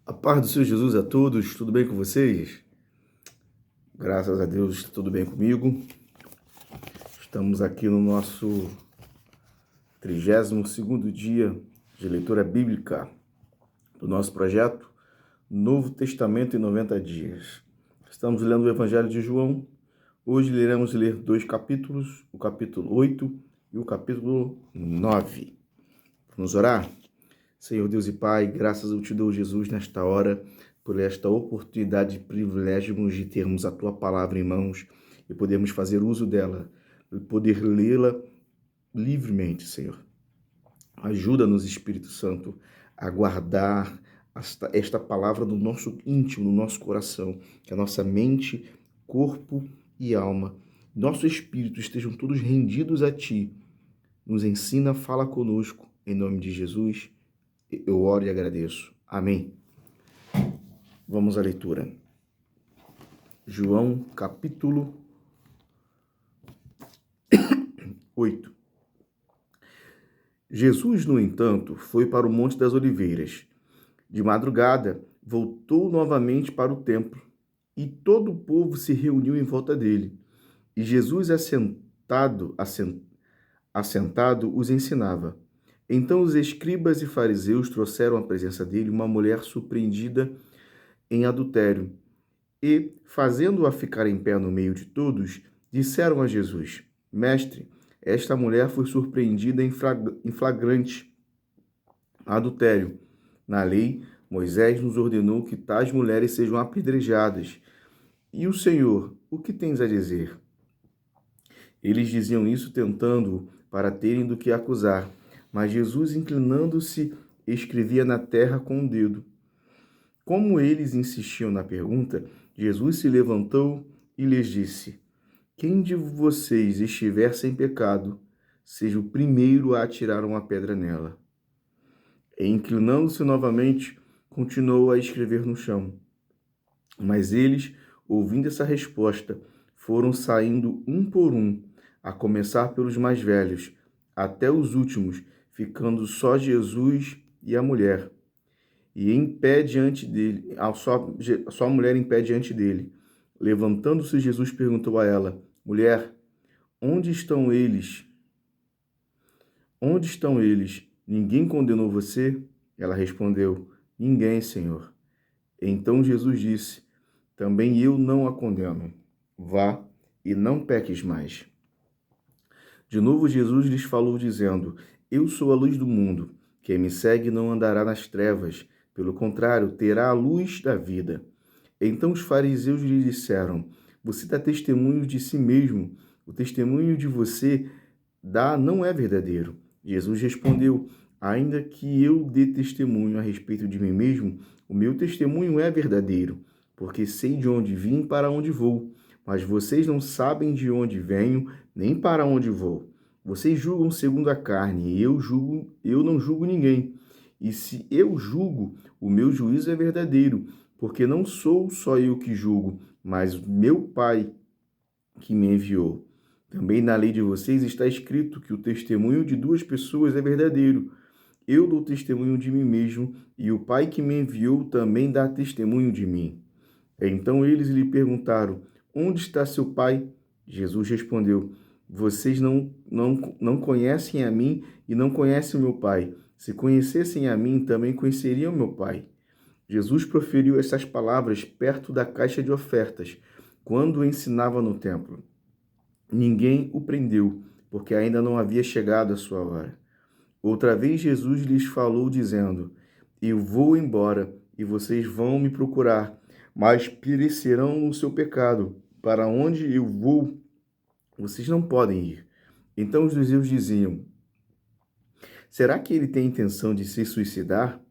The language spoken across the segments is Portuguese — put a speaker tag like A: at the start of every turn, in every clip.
A: A paz do Senhor Jesus a todos, tudo bem com vocês? Graças a Deus, tudo bem comigo. Estamos aqui no nosso 32º dia de leitura bíblica do nosso projeto Novo Testamento em 90 dias. Estamos lendo o Evangelho de João. Hoje iremos ler 2 capítulos, o capítulo 8 e o capítulo 9. Vamos orar? Senhor Deus e Pai, graças eu te dou, Jesus, nesta hora, por esta oportunidade e privilégio de termos a Tua palavra em mãos e podermos fazer uso dela, e poder lê-la livremente, Senhor. Ajuda-nos, Espírito Santo, a guardar esta palavra no nosso íntimo, no nosso coração, que a nossa mente, corpo e alma, nosso espírito estejam todos rendidos a Ti. Nos ensina, fala conosco, em nome de Jesus. Eu oro e agradeço. Amém. Vamos à leitura. João, capítulo 8. Jesus, no entanto, foi para o Monte das Oliveiras. De madrugada, voltou novamente para o templo, e todo o povo se reuniu em volta dele. E Jesus, assentado, os ensinava. Então os escribas e fariseus trouxeram à presença dele uma mulher surpreendida em adultério, e, fazendo-a ficar em pé no meio de todos, disseram a Jesus: Mestre, esta mulher foi surpreendida em flagrante adultério. Na lei, Moisés nos ordenou que tais mulheres sejam apedrejadas. E o Senhor, o que tens a dizer? Eles diziam isso tentando-o para terem do que acusar. Mas Jesus, inclinando-se, escrevia na terra com o dedo. Como eles insistiam na pergunta, Jesus se levantou e lhes disse: Quem de vocês estiver sem pecado, seja o primeiro a atirar uma pedra nela. E, inclinando-se novamente, continuou a escrever no chão. Mas eles, ouvindo essa resposta, foram saindo um por um, a começar pelos mais velhos, até os últimos, ficando só Jesus e a mulher. E em pé diante dele, só a mulher em pé diante dele. Levantando-se, Jesus perguntou a ela: Mulher, onde estão eles? Onde estão eles? Ninguém condenou você? Ela respondeu: Ninguém, Senhor. Então Jesus disse: Também eu não a condeno. Vá e não peques mais. De novo Jesus lhes falou, dizendo: Eu sou a luz do mundo. Quem me segue não andará nas trevas. Pelo contrário, terá a luz da vida. Então os fariseus lhe disseram: Você dá testemunho de si mesmo. O testemunho de você dá não é verdadeiro. Jesus respondeu: Ainda que eu dê testemunho a respeito de mim mesmo, o meu testemunho é verdadeiro, porque sei de onde vim e para onde vou. Mas vocês não sabem de onde venho, nem para onde vou. Vocês julgam segundo a carne, e eu não julgo ninguém. E se eu julgo, o meu juízo é verdadeiro, porque não sou só eu que julgo, mas meu Pai que me enviou. Também na lei de vocês está escrito que o testemunho de duas pessoas é verdadeiro. Eu dou testemunho de mim mesmo, e o Pai que me enviou também dá testemunho de mim. Então eles lhe perguntaram: Onde está seu pai? Jesus respondeu: Vocês não conhecem a mim e não conhecem o meu pai. Se conhecessem a mim, também conheceriam meu pai. Jesus proferiu essas palavras perto da caixa de ofertas, quando ensinava no templo. Ninguém o prendeu, porque ainda não havia chegado a sua hora. Outra vez Jesus lhes falou, dizendo: Eu vou embora, e vocês vão me procurar, mas perecerão no seu pecado. Para onde eu vou, vocês não podem ir. Então os judeus diziam: Será que ele tem intenção de se suicidar?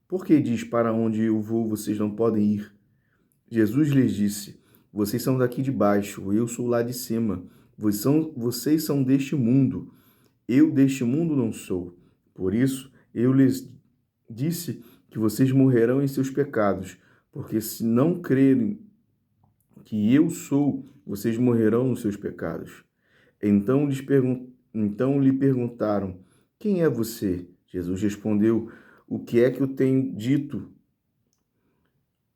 A: Por que diz: Para onde eu vou, vocês não podem ir? Jesus lhes disse: Vocês são daqui de baixo, eu sou lá de cima. Vocês são deste mundo. Eu deste mundo não sou. Por isso, eu lhes disse que vocês morrerão em seus pecados, porque se não crerem que eu sou, vocês morrerão nos seus pecados. Então lhe perguntaram: Quem é você? Jesus respondeu: O que é que eu tenho dito?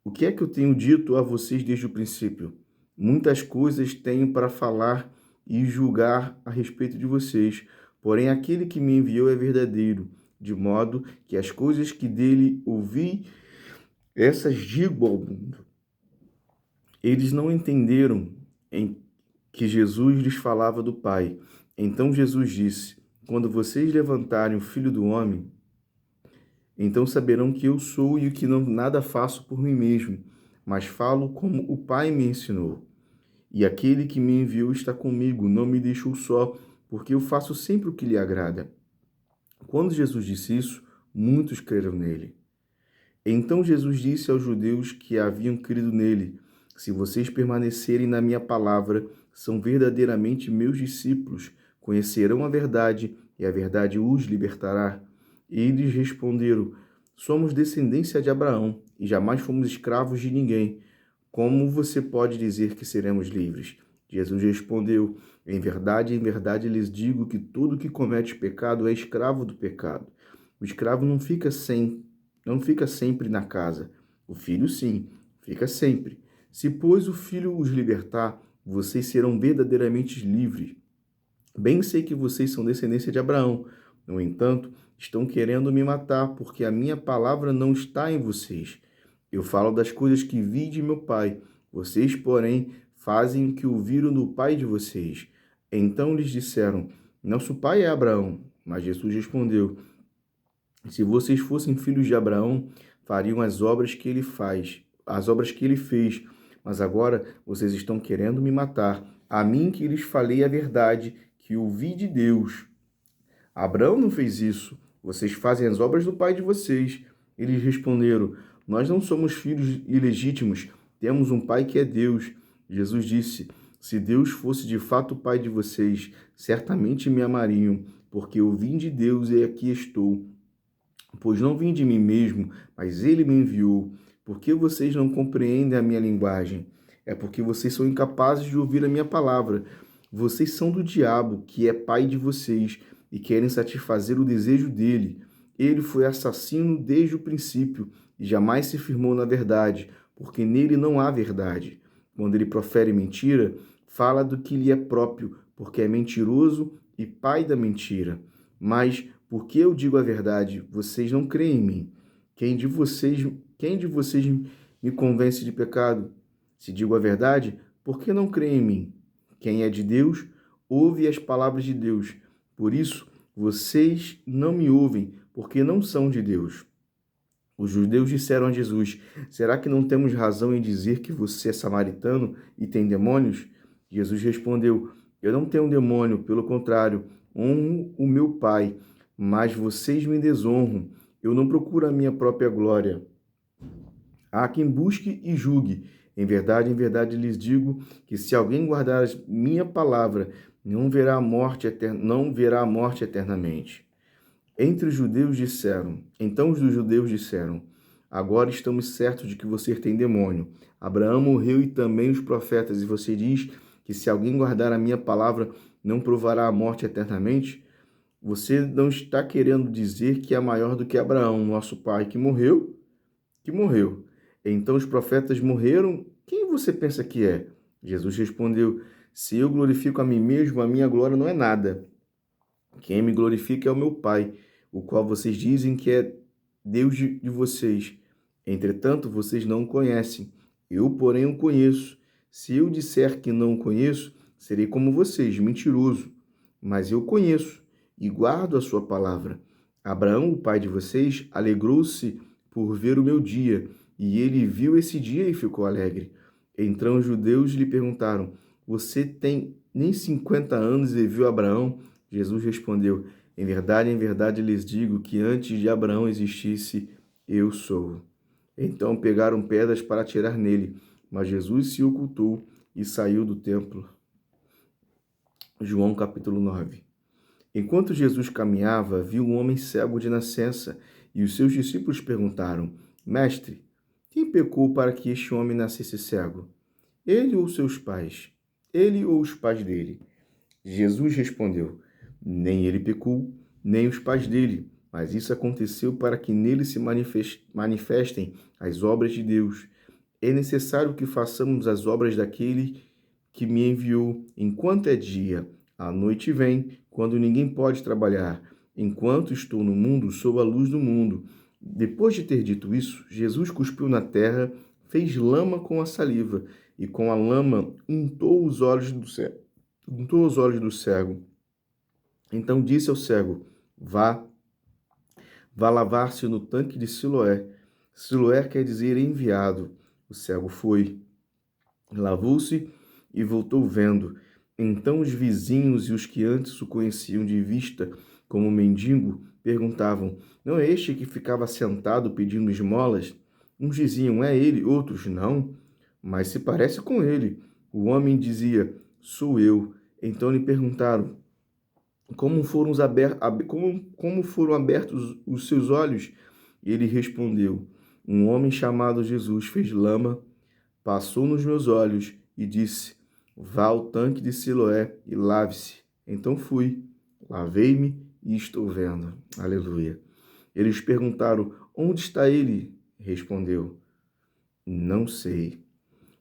A: O que é que eu tenho dito a vocês desde o princípio? Muitas coisas tenho para falar e julgar a respeito de vocês, porém aquele que me enviou é verdadeiro, de modo que as coisas que dele ouvi, essas digo ao mundo. Eles não entenderam em que Jesus lhes falava do Pai. Então Jesus disse: quando vocês levantarem o Filho do Homem, então saberão que eu sou e que não nada faço por mim mesmo, mas falo como o Pai me ensinou. E aquele que me enviou está comigo, não me deixou só, porque eu faço sempre o que lhe agrada. Quando Jesus disse isso, muitos creram nele. Então Jesus disse aos judeus que haviam crido nele: se vocês permanecerem na minha palavra, são verdadeiramente meus discípulos, conhecerão a verdade e a verdade os libertará. E eles responderam: somos descendência de Abraão e jamais fomos escravos de ninguém. Como você pode dizer que seremos livres? Jesus respondeu: em verdade lhes digo que todo que comete pecado é escravo do pecado. O escravo não fica sempre na casa. O filho, sim, fica sempre. Se, pois, o filho os libertar, vocês serão verdadeiramente livres. Bem sei que vocês são descendência de Abraão. No entanto, estão querendo me matar, porque a minha palavra não está em vocês. Eu falo das coisas que vi de meu pai. Vocês, porém, fazem o que ouviram do pai de vocês. Então lhes disseram: nosso pai é Abraão. Mas Jesus respondeu: se vocês fossem filhos de Abraão, fariam as obras que ele faz, as obras que ele fez. Mas agora vocês estão querendo me matar. A mim que lhes falei a verdade, que ouvi de Deus. Abraão não fez isso. Vocês fazem as obras do pai de vocês. Eles responderam: nós não somos filhos ilegítimos. Temos um pai que é Deus. Jesus disse: se Deus fosse de fato o pai de vocês, certamente me amariam, porque eu vim de Deus e aqui estou. Pois não vim de mim mesmo, mas ele me enviou. Por que vocês não compreendem a minha linguagem? É porque vocês são incapazes de ouvir a minha palavra. Vocês são do diabo, que é pai de vocês, e querem satisfazer o desejo dele. Ele foi assassino desde o princípio e jamais se firmou na verdade, porque nele não há verdade. Quando ele profere mentira, fala do que lhe é próprio, porque é mentiroso e pai da mentira. Mas porque eu digo a verdade, vocês não creem em mim. Quem de vocês me convence de pecado? Se digo a verdade, por que não creem em mim? Quem é de Deus, ouve as palavras de Deus. Por isso, vocês não me ouvem, porque não são de Deus. Os judeus disseram a Jesus: será que não temos razão em dizer que você é samaritano e tem demônios? Jesus respondeu: eu não tenho demônio, pelo contrário, honro o meu Pai, mas vocês me desonram. Eu não procuro a minha própria glória. Há quem busque e julgue. Em verdade lhes digo que se alguém guardar a minha palavra, não verá a morte eternamente. Então os judeus disseram: agora estamos certos de que você tem demônio. Abraão morreu e também os profetas, e você diz que se alguém guardar a minha palavra, não provará a morte eternamente? Você não está querendo dizer que é maior do que Abraão, nosso pai, que morreu? Que morreu. Então os profetas morreram? Quem você pensa que é? Jesus respondeu: se eu glorifico a mim mesmo, a minha glória não é nada. Quem me glorifica é o meu Pai, o qual vocês dizem que é Deus de vocês. Entretanto, vocês não o conhecem. Eu, porém, o conheço. Se eu disser que não o conheço, serei como vocês, mentiroso. Mas eu conheço e guardo a sua palavra. Abraão, o pai de vocês, alegrou-se por ver o meu dia, e ele viu esse dia e ficou alegre. Então os judeus lhe perguntaram: você tem nem 50 anos e viu Abraão? Jesus respondeu: em verdade lhes digo que antes de Abraão existisse, eu sou. Então pegaram pedras para atirar nele, mas Jesus se ocultou e saiu do templo. João capítulo 9. Enquanto Jesus caminhava, viu um homem cego de nascença, e os seus discípulos perguntaram: Mestre, quem pecou para que este homem nascesse cego? Ele ou seus pais? Ele ou os pais dele? Jesus respondeu: nem ele pecou, nem os pais dele, mas isso aconteceu para que nele se manifestem as obras de Deus. É necessário que façamos as obras daquele que me enviou enquanto é dia. A noite vem, quando ninguém pode trabalhar. Enquanto estou no mundo, sou a luz do mundo. Depois de ter dito isso, Jesus cuspiu na terra, fez lama com a saliva e com a lama untou os olhos do cego. Untou os olhos do cego. Então disse ao cego: Vá lavar-se no tanque de Siloé. Siloé quer dizer enviado. O cego foi, lavou-se e voltou vendo. Então os vizinhos e os que antes o conheciam de vista como mendigo perguntavam: Não é este que ficava sentado pedindo esmolas? Uns diziam: É ele, outros: Não, mas se parece com ele. O homem dizia: Sou eu. Então lhe perguntaram: como foram abertos os seus olhos? E ele respondeu: Um homem chamado Jesus fez lama, passou nos meus olhos e disse: Vá ao tanque de Siloé e lave-se. Então fui, lavei-me e estou vendo. Aleluia. Eles perguntaram: Onde está ele? Respondeu: Não sei.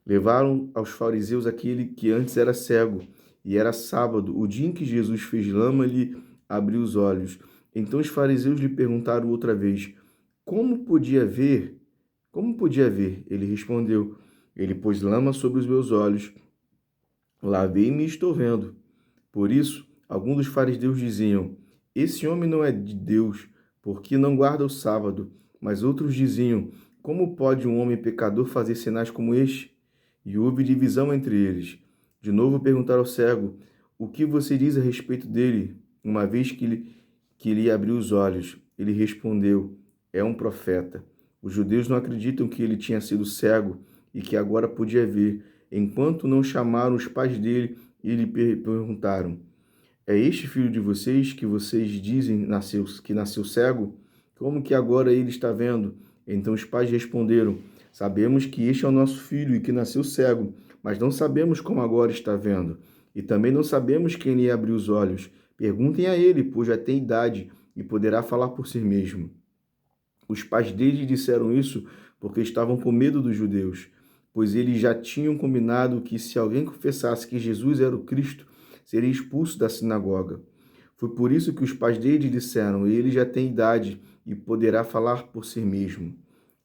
A: Levaram aos fariseus aquele que antes era cego, e era sábado, o dia em que Jesus fez lama lhe abriu os olhos. Então os fariseus lhe perguntaram outra vez: Como podia ver? Como podia ver? Ele respondeu: Ele pôs lama sobre os meus olhos, lavei-me e estou vendo. Por isso, alguns dos fariseus diziam: Esse homem não é de Deus, porque não guarda o sábado. Mas outros diziam: Como pode um homem pecador fazer sinais como este? E houve divisão entre eles. De novo perguntaram ao cego: O que você diz a respeito dele? Uma vez que lhe abriu os olhos, ele respondeu: É um profeta. Os judeus não acreditam que ele tinha sido cego e que agora podia ver, enquanto não chamaram os pais dele e lhe perguntaram: É este filho de vocês que vocês dizem que nasceu cego? Como que agora ele está vendo? Então os pais responderam: Sabemos que este é o nosso filho e que nasceu cego, mas não sabemos como agora está vendo. E também não sabemos quem lhe abriu os olhos. Perguntem a ele, pois já tem idade e poderá falar por si mesmo. Os pais dele disseram isso porque estavam com medo dos judeus, pois eles já tinham combinado que se alguém confessasse que Jesus era o Cristo, seria expulso da sinagoga. Foi por isso que os pais dele disseram: Ele já tem idade e poderá falar por si mesmo.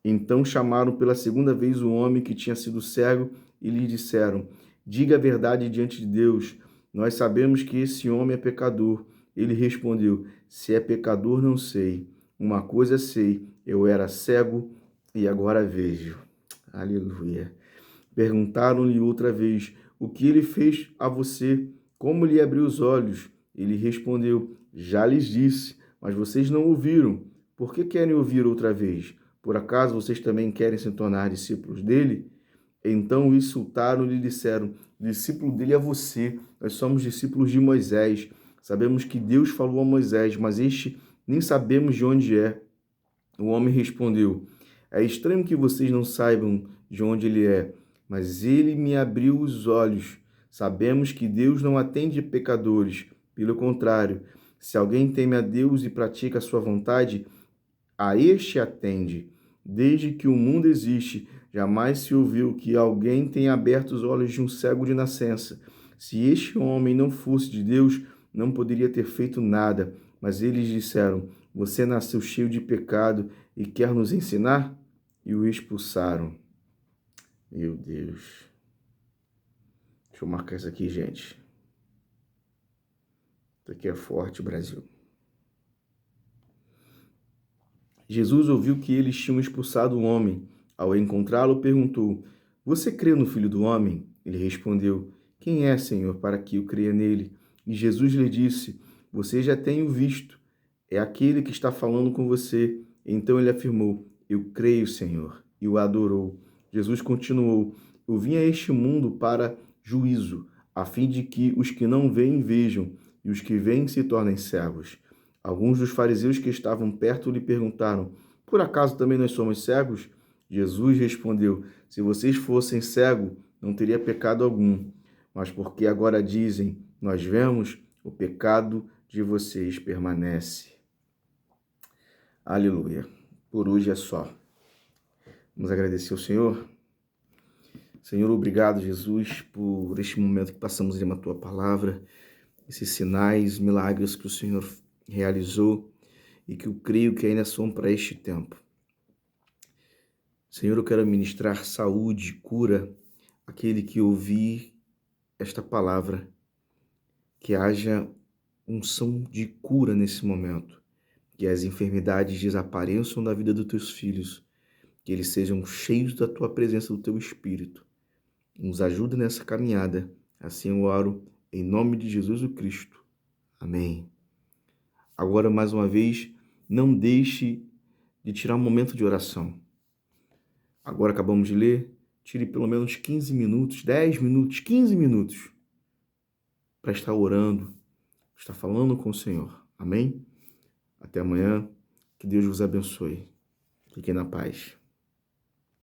A: Então chamaram pela segunda vez o homem que tinha sido cego e lhe disseram: Diga a verdade diante de Deus. Nós sabemos que esse homem é pecador. Ele respondeu: Se é pecador, não sei. Uma coisa sei, eu era cego e agora vejo. Aleluia. Perguntaram-lhe outra vez: O que ele fez a você? Como lhe abriu os olhos? Ele respondeu: Já lhes disse, mas vocês não ouviram. Por que querem ouvir outra vez? Por acaso vocês também querem se tornar discípulos dele? Então o insultaram e lhe disseram: Discípulo dele é você, nós somos discípulos de Moisés. Sabemos que Deus falou a Moisés, mas este nem sabemos de onde é. O homem respondeu: É estranho que vocês não saibam de onde ele é, mas ele me abriu os olhos. Sabemos que Deus não atende pecadores. Pelo contrário, se alguém teme a Deus e pratica a sua vontade, a este atende. Desde que o mundo existe, jamais se ouviu que alguém tenha aberto os olhos de um cego de nascença. Se este homem não fosse de Deus, não poderia ter feito nada. Mas eles disseram: Você nasceu cheio de pecado e quer nos ensinar? E o expulsaram. Meu Deus. Deixa eu marcar isso aqui, gente. Isso aqui é forte, Brasil. Jesus ouviu que eles tinham expulsado o homem. Ao encontrá-lo, perguntou: Você crê no Filho do Homem? Ele respondeu: Quem é, Senhor, para que eu creia nele? E Jesus lhe disse: Você já tem o visto. É aquele que está falando com você. Então ele afirmou: Eu creio, Senhor. E o adorou. Jesus continuou: Eu vim a este mundo para juízo, a fim de que os que não veem vejam, e os que veem se tornem cegos. Alguns dos fariseus que estavam perto lhe perguntaram: Por acaso também nós somos cegos? Jesus respondeu: Se vocês fossem cegos, não teria pecado algum. Mas porque agora dizem: Nós vemos, o pecado de vocês permanece. Aleluia. Por hoje é só. Vamos agradecer ao Senhor? Senhor, obrigado, Jesus, por este momento que passamos em uma tua palavra, esses sinais, milagres que o Senhor realizou e que eu creio que ainda são para este tempo. Senhor, eu quero ministrar saúde, cura, àquele que ouvir esta palavra, que haja unção de cura nesse momento, que as enfermidades desapareçam da vida dos teus filhos, que eles sejam cheios da tua presença, do teu Espírito. Nos ajuda nessa caminhada. Assim eu oro em nome de Jesus o Cristo. Amém. Agora, mais uma vez, não deixe de tirar um momento de oração. Agora acabamos de ler, tire pelo menos 15 minutos, 10 minutos, 15 minutos para estar orando, estar falando com o Senhor. Amém? Até amanhã. Que Deus vos abençoe. Fiquem na paz.